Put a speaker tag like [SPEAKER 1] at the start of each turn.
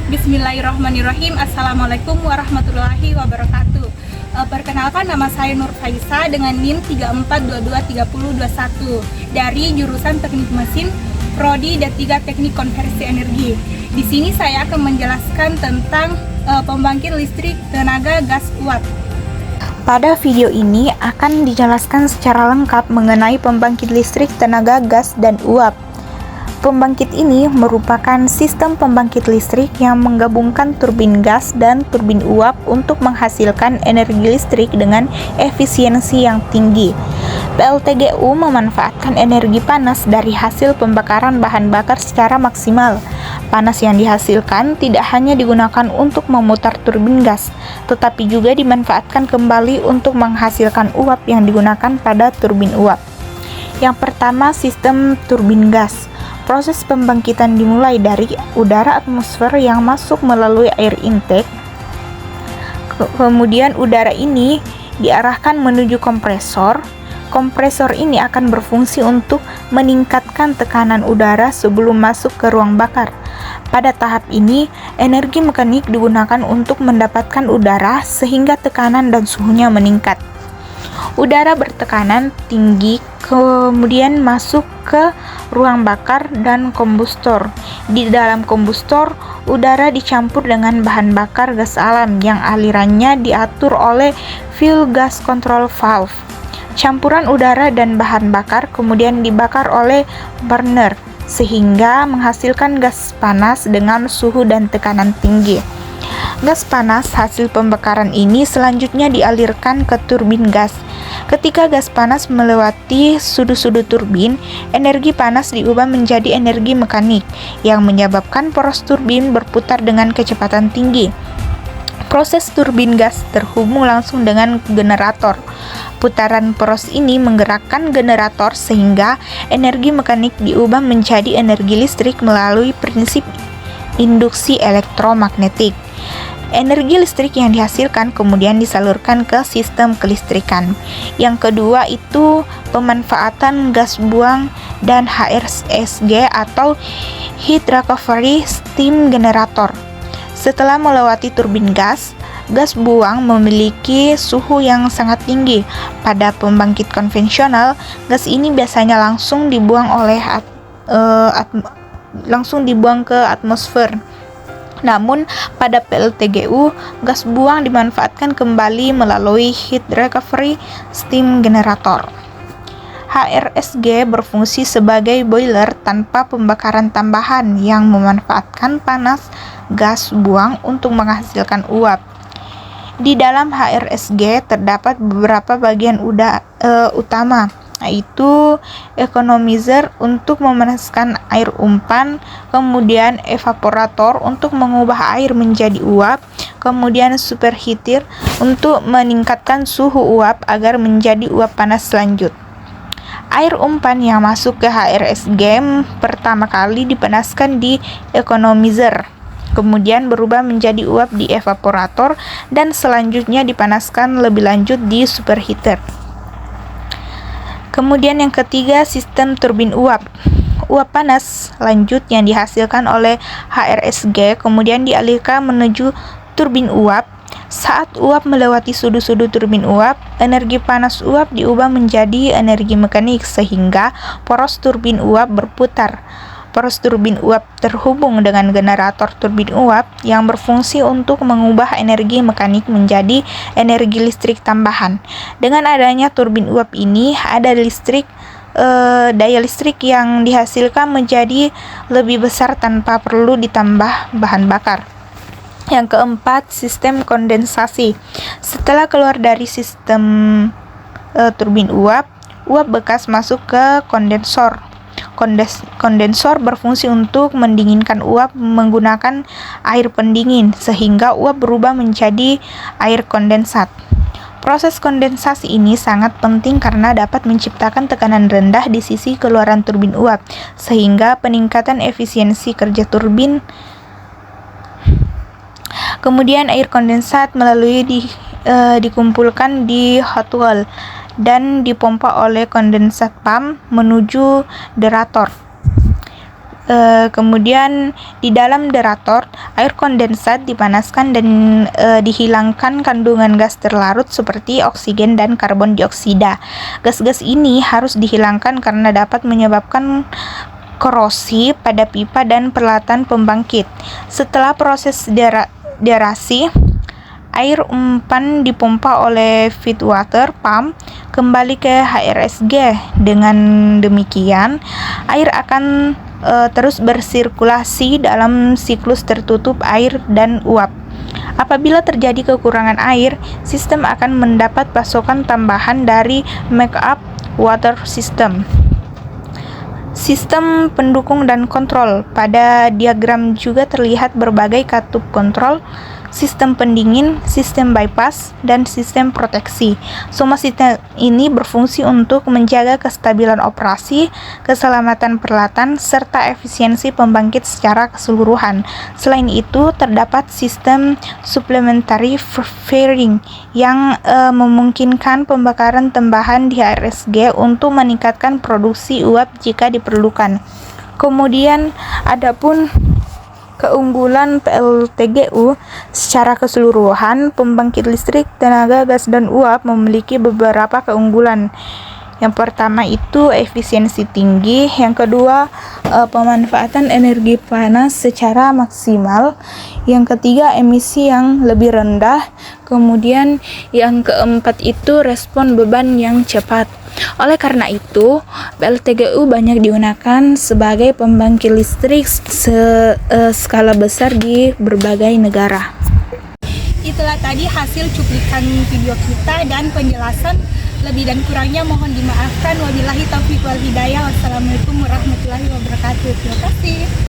[SPEAKER 1] Bismillahirrahmanirrahim. Assalamualaikum warahmatullahi wabarakatuh. Perkenalkan, nama saya Nur Faisa dengan NIM 34223021 dari jurusan Teknik Mesin Prodi D3 Teknik Konversi Energi. Di sini saya akan menjelaskan tentang pembangkit listrik tenaga gas uap.
[SPEAKER 2] Pada video ini akan dijelaskan secara lengkap mengenai pembangkit listrik tenaga gas dan uap. Pembangkit ini merupakan sistem pembangkit listrik yang menggabungkan turbin gas dan turbin uap untuk menghasilkan energi listrik dengan efisiensi yang tinggi. PLTGU memanfaatkan energi panas dari hasil pembakaran bahan bakar secara maksimal. Panas yang dihasilkan tidak hanya digunakan untuk memutar turbin gas, tetapi juga dimanfaatkan kembali untuk menghasilkan uap yang digunakan pada turbin uap. Yang pertama, sistem turbin gas. Proses pembangkitan dimulai dari udara atmosfer yang masuk melalui air intake. Kemudian udara ini diarahkan menuju kompresor. Kompresor ini akan berfungsi untuk meningkatkan tekanan udara sebelum masuk ke ruang bakar. Pada tahap ini, energi mekanik digunakan untuk mendapatkan udara sehingga tekanan dan suhunya meningkat. Udara bertekanan tinggi kemudian masuk ke ruang bakar dan kombustor. Di dalam kombustor, udara dicampur dengan bahan bakar gas alam yang alirannya diatur oleh fuel gas control valve. Campuran udara dan bahan bakar kemudian dibakar oleh burner sehingga menghasilkan gas panas dengan suhu dan tekanan tinggi. Gas panas hasil pembakaran ini selanjutnya dialirkan ke turbin gas. Ketika gas panas melewati sudut-sudut turbin, energi panas diubah menjadi energi mekanik yang menyebabkan poros turbin berputar dengan kecepatan tinggi. Proses turbin gas terhubung langsung dengan generator. Putaran poros ini menggerakkan generator sehingga energi mekanik diubah menjadi energi listrik melalui prinsip induksi elektromagnetik. Energi listrik yang dihasilkan kemudian disalurkan ke sistem kelistrikan. Yang kedua itu pemanfaatan gas buang dan HRSG atau Heat Recovery Steam Generator. Setelah melewati turbin gas, gas buang memiliki suhu yang sangat tinggi. Pada pembangkit konvensional, gas ini biasanya langsung dibuang ke atmosfer. Namun, pada PLTGU, gas buang dimanfaatkan kembali melalui Heat Recovery Steam Generator. HRSG berfungsi sebagai boiler tanpa pembakaran tambahan yang memanfaatkan panas gas buang untuk menghasilkan uap. Di dalam HRSG terdapat beberapa bagian utama, yaitu economizer untuk memanaskan air umpan, kemudian evaporator untuk mengubah air menjadi uap, kemudian superheater untuk meningkatkan suhu uap agar menjadi uap panas lanjut. Air umpan yang masuk ke HRSG pertama kali dipanaskan di economizer, kemudian berubah menjadi uap di evaporator dan selanjutnya dipanaskan lebih lanjut di superheater. Kemudian yang ketiga, sistem turbin uap. Uap panas lanjut yang dihasilkan oleh HRSG kemudian dialirkan menuju turbin uap. Saat uap melewati sudut-sudut turbin uap, energi panas uap diubah menjadi energi mekanik sehingga poros turbin uap berputar. Poros turbin uap terhubung dengan generator turbin uap yang berfungsi untuk mengubah energi mekanik menjadi energi listrik tambahan. Dengan adanya turbin uap ini, daya listrik yang dihasilkan menjadi lebih besar tanpa perlu ditambah bahan bakar. Yang keempat, sistem kondensasi. Setelah keluar dari sistem turbin uap, uap bekas masuk ke kondensor. Kondensor berfungsi untuk mendinginkan uap menggunakan air pendingin sehingga uap berubah menjadi air kondensat. Proses kondensasi ini sangat penting karena dapat menciptakan tekanan rendah di sisi keluaran turbin uap sehingga peningkatan efisiensi kerja turbin. Kemudian air kondensat dikumpulkan di hot wall dan dipompa oleh kondensat pump menuju derator. Kemudian di dalam derator, air kondensat dipanaskan dan dihilangkan kandungan gas terlarut seperti oksigen dan karbon dioksida. Gas-gas ini harus dihilangkan karena dapat menyebabkan korosi pada pipa dan peralatan pembangkit. Setelah proses derasi, air umpan dipompa oleh feed water pump kembali ke HRSG. Dengan demikian, air akan terus bersirkulasi dalam siklus tertutup air dan uap. Apabila terjadi kekurangan air, sistem akan mendapat pasokan tambahan dari backup water system. Sistem pendukung dan kontrol. Pada diagram juga terlihat berbagai katup kontrol, sistem pendingin, sistem bypass, dan sistem proteksi. Semua sistem ini berfungsi untuk menjaga kestabilan operasi, keselamatan peralatan, serta efisiensi pembangkit secara keseluruhan. Selain itu, terdapat sistem supplementary fairing yang memungkinkan pembakaran tambahan di HRSG untuk meningkatkan produksi uap jika diperlukan. Kemudian, adapun keunggulan PLTGU secara keseluruhan, pembangkit listrik tenaga gas dan uap memiliki beberapa keunggulan. Yang pertama itu efisiensi tinggi, yang kedua pemanfaatan energi panas secara maksimal, yang ketiga emisi yang lebih rendah, kemudian yang keempat itu respon beban yang cepat. Oleh karena itu, PLTGU banyak digunakan sebagai pembangkit listrik skala besar di berbagai negara.
[SPEAKER 1] Itulah tadi hasil cuplikan video kita dan penjelasan. Lebih dan kurangnya mohon dimaafkan. Wabillahi taufiq wal hidayah. Wassalamualaikum warahmatullahi wabarakatuh. Terima kasih.